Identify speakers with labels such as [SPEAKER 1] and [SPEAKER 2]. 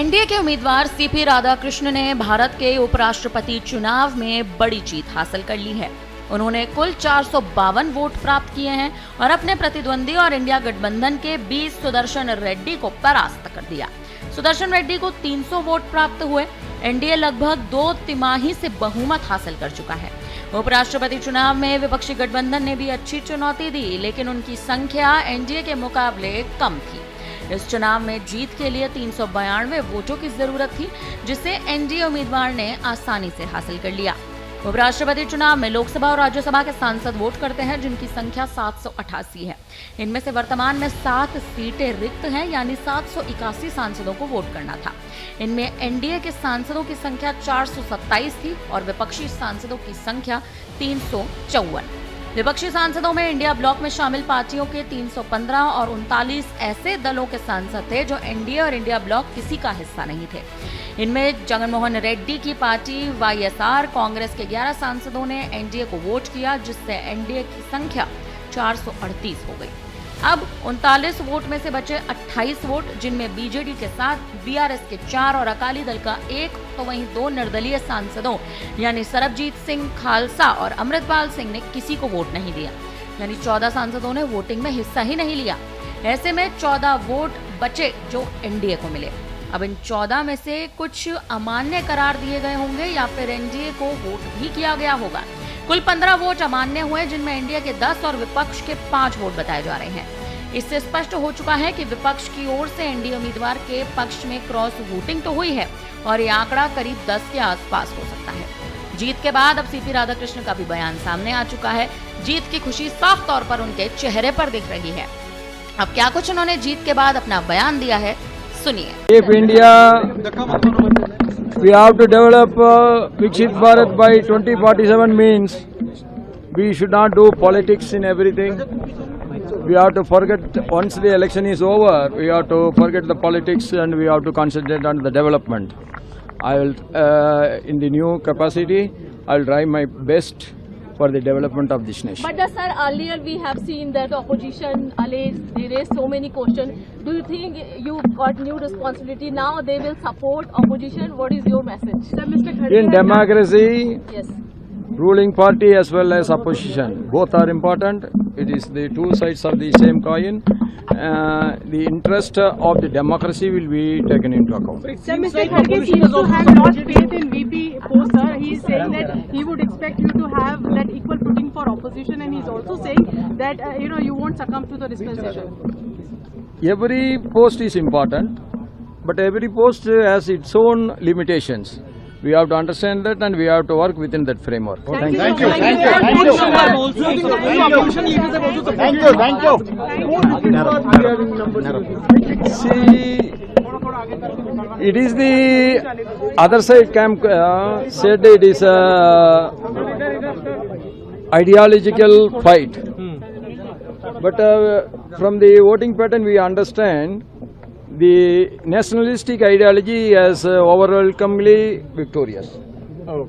[SPEAKER 1] NDA के उम्मीदवार CP Radhakrishna ने भारत के उपराष्ट्रपति चुनाव में बड़ी जीत हासिल कर ली है। उन्होंने कुल 452 वोट प्राप्त किए हैं और अपने प्रतिद्वंदी और इंडिया गठबंधन के 20 सुदर्शन रेड्डी को परास्त कर दिया। सुदर्शन रेड्डी को 300 वोट प्राप्त हुए। एनडीए लगभग 2 तिमाही से बहुमत हासिल कर चुका है। उपराष्ट्रपति चुनाव में विपक्षी गठबंधन ने भी अच्छी चुनौती दी, लेकिन उनकी संख्या एनडीए के मुकाबले कम थी। इस चुनाव में जीत के लिए 392 वोटों की जरूरत थी, जिसे एनडीए उम्मीदवार ने आसानी से हासिल कर लिया। उपराष्ट्रपति चुनाव में लोकसभा और राज्यसभा के सांसद वोट करते हैं, जिनकी संख्या 788 है। इनमें से वर्तमान में 7 सीटें रिक्त हैं, यानी 781 सांसदों को वोट करना था। इनमें एनडीए के सांसदों की संख्या 427 थी और विपक्षी सांसदों की संख्या 354। विपक्षी सांसदों में इंडिया ब्लॉक में शामिल पार्टियों के 315 और 39 ऐसे दलों के सांसद थे जो एनडीए और इंडिया ब्लॉक किसी का हिस्सा नहीं थे। इनमें जगनमोहन रेड्डी की पार्टी वाईएसआर कांग्रेस के 11 सांसदों ने एनडीए को वोट किया, जिससे एनडीए की संख्या 438 हो गई। अब 39 वोट में से बचे 28 वोट, जिनमें बीजेडी के 7, बीआरएस के 4 और अकाली दल का 1, तो वहीं 2 निर्दलीय सांसदों यानी सरबजीत सिंह खालसा और अमृतपाल सिंह ने किसी को वोट नहीं दिया, यानी 14 सांसदों ने वोटिंग में हिस्सा ही नहीं लिया। ऐसे में 14 वोट बचे जो एनडीए को मिले। अब इन 14 में से कुछ अमान्य करार दिए गए होंगे या फिर एनडीए को वोट भी किया गया होगा। कुल 15 वोट अमान्य हुए, जिनमें एनडीए के 10 और विपक्ष के 5 वोट बताए जा रहे हैं। इससे स्पष्ट हो चुका है कि विपक्ष की ओर से एनडीए उम्मीदवार के पक्ष में क्रॉस वोटिंग तो हुई है और ये आंकड़ा करीब 10 के आसपास हो सकता है। जीत के बाद अब सीपी राधाकृष्ण का भी बयान सामने आ चुका है। जीत की खुशी साफ तौर पर उनके चेहरे पर दिख रही है। अब क्या कुछ उन्होंने जीत के बाद अपना बयान दिया है, सुनिए।
[SPEAKER 2] If India, we have to develop Viksit Bharat by 2047 means we should not do politics in everything. We have to forget, once the election is over, we have to forget the politics and we have to concentrate on the development. I will, in the new capacity, I will try my best for the development of this nation.
[SPEAKER 3] But sir, earlier we have seen that opposition they raised so many questions. Do you think you got new responsibility now? They will support opposition. What is your message? Sir, Mr.
[SPEAKER 2] In democracy,
[SPEAKER 3] yes,
[SPEAKER 2] ruling party as well as opposition, both are important. It is the two sides of the same coin. The interest of the democracy will be taken into account.
[SPEAKER 4] Sir, Mr. Kharge seems to have lost faith in VP post, sir. He is saying that he would expect you to have that equal footing for opposition, and he is also saying that you won't succumb to the dispensation.
[SPEAKER 2] Every post is important, but every post has its own limitations. We have to understand that and we have to work within that framework.
[SPEAKER 4] Thank you.
[SPEAKER 2] See, it is the other side camp said it is a ideological fight. But from the voting pattern we understand the nationalistic ideology is overwhelmingly victorious.